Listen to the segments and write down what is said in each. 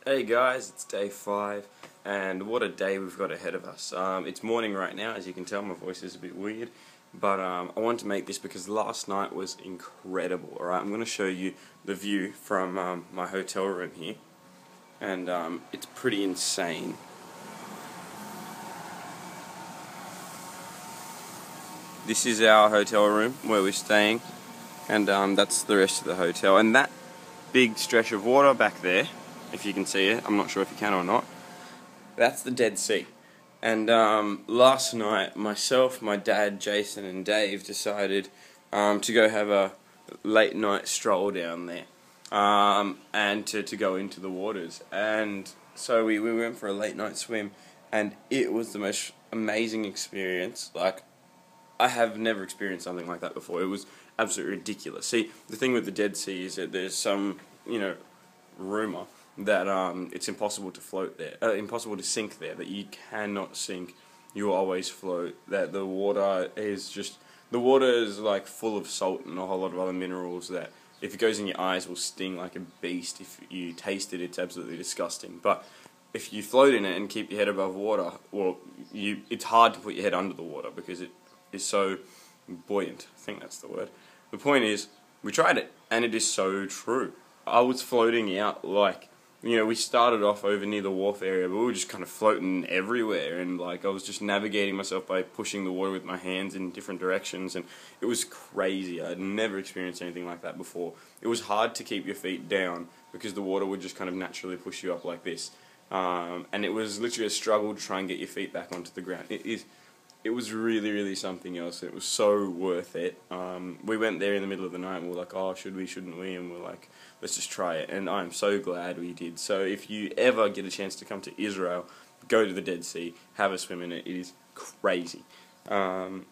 Hey guys, it's day 5, and what a day we've got ahead of us. It's morning right now, as you can tell. My voice is a bit weird, but I wanted to make this because last night was incredible. Alright, I'm going to show you the view from my hotel room here, and it's pretty insane. This is our hotel room where we're staying, and that's the rest of the hotel. And that big stretch of water back there, if you can see it, I'm not sure if you can or not, that's the Dead Sea. And last night, myself, my dad, Jason and Dave decided to go have a late night stroll down there, and to go into the waters. And so we went for a late night swim, and it was the most amazing experience. Like, I have never experienced something like that before. It was absolutely ridiculous. See, the thing with the Dead Sea is that there's some, rumour that it's impossible to float there, impossible to sink there, that you cannot sink, you will always float, that the water is like full of salt and a whole lot of other minerals that if it goes in your eyes will sting like a beast. If you taste it, it's absolutely disgusting. But if you float in it and keep your head above water, well, it's hard to put your head under the water because it is so buoyant. I think that's the word. The point is, we tried it, and it is so true. I was floating out like, we started off over near the wharf area, but we were just kind of floating everywhere, and like I was just navigating myself by pushing the water with my hands in different directions, and it was crazy. I'd never experienced anything like that before. It was hard to keep your feet down because the water would just kind of naturally push you up like this, and it was literally a struggle to try and get your feet back onto the ground. It was really, really something else. It was so worth it. We went there in the middle of the night and we were like, oh, should we, shouldn't we? And we're like, let's just try it. And I'm so glad we did. So if you ever get a chance to come to Israel, go to the Dead Sea, have a swim in it. It is crazy. And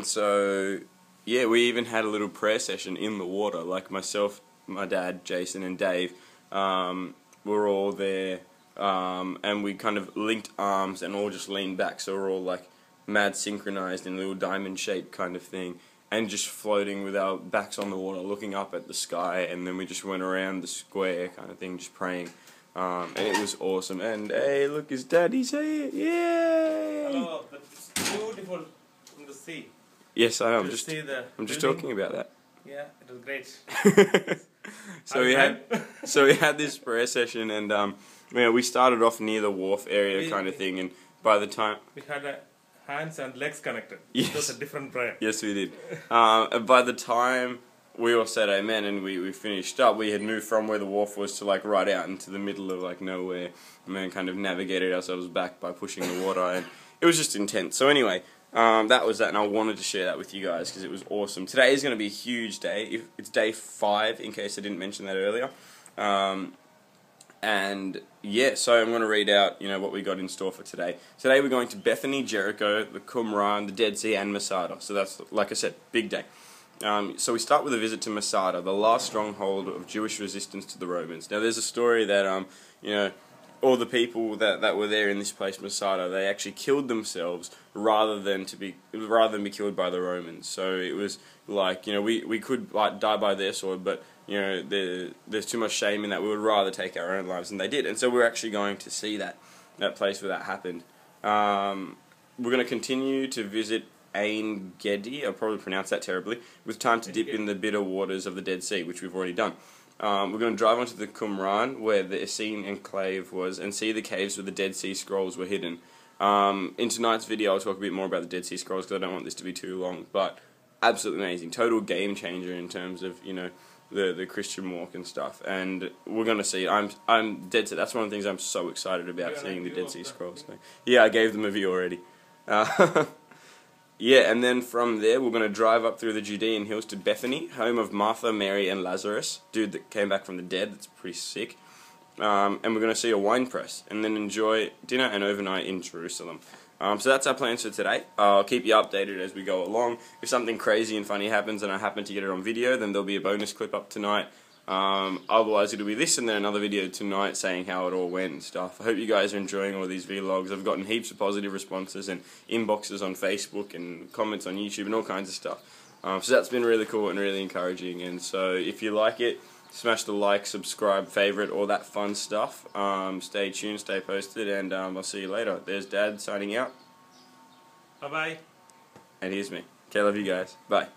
so, yeah, we even had a little prayer session in the water. Like myself, my dad, Jason and Dave, were all there. And we kind of linked arms and all just leaned back. So we're all like mad synchronized in a little diamond shape kind of thing, and just floating with our backs on the water looking up at the sky, and then we just went around the square kind of thing just praying, and it was awesome. And hey, look, his daddy's here. Yay! Hello, that's beautiful from the sea. Yes, I know. I'm just talking about that. Yeah, it was great. So we had this prayer session, and we started off near the wharf area kind of thing, and by the time we had hands and legs connected. Yes. It was a different prayer. Yes, we did. And by the time we all said amen and we finished up, we had moved from where the wharf was to like right out into the middle of like nowhere, and then kind of navigated ourselves back by pushing the water, and it was just intense. So anyway, that was that, and I wanted to share that with you guys because it was awesome. Today is going to be a huge day. It's day 5, in case I didn't mention that earlier. And yeah, so I'm going to read out, what we got in store for today. Today we're going to Bethany, Jericho, the Qumran, the Dead Sea, and Masada. So that's, like I said, big day. So we start with a visit to Masada, the last stronghold of Jewish resistance to the Romans. Now there's a story that, all the people that were there in this place, Masada, they actually killed themselves rather than be killed by the Romans. So it was like, we could like die by their sword, but there's too much shame in that. We would rather take our own lives, and they did. And so we're actually going to see that place where that happened. We're going to continue to visit Ein Gedi, I'll probably pronounce that terribly, with time to dip in the bitter waters of the Dead Sea, which we've already done. We're going to drive onto the Qumran, where the Essene enclave was, and see the caves where the Dead Sea Scrolls were hidden. In tonight's video I'll talk a bit more about the Dead Sea Scrolls because I don't want this to be too long, but absolutely amazing. Total game changer in terms of, the Christian walk and stuff, and we're going to see. I'm dead set. That's one of the things I'm so excited about, seeing the Dead Sea Scrolls. Yeah, I gave them a view already. Yeah, and then from there we're going to drive up through the Judean hills to Bethany, home of Martha, Mary, and Lazarus, dude that came back from the dead. That's pretty sick. And we're going to see a wine press, and then enjoy dinner and overnight in Jerusalem. So that's our plans for today. I'll keep you updated as we go along. If something crazy and funny happens and I happen to get it on video, then there'll be a bonus clip up tonight. Otherwise it'll be this and then another video tonight saying how it all went and stuff. I hope you guys are enjoying all these vlogs. I've gotten heaps of positive responses and inboxes on Facebook and comments on YouTube and all kinds of stuff. So that's been really cool and really encouraging, and so if you like it, Smash the like, subscribe, favorite, all that fun stuff. Stay tuned, stay posted, and I'll see you later. There's Dad signing out. Bye bye. And here's me. Okay, love you guys. Bye.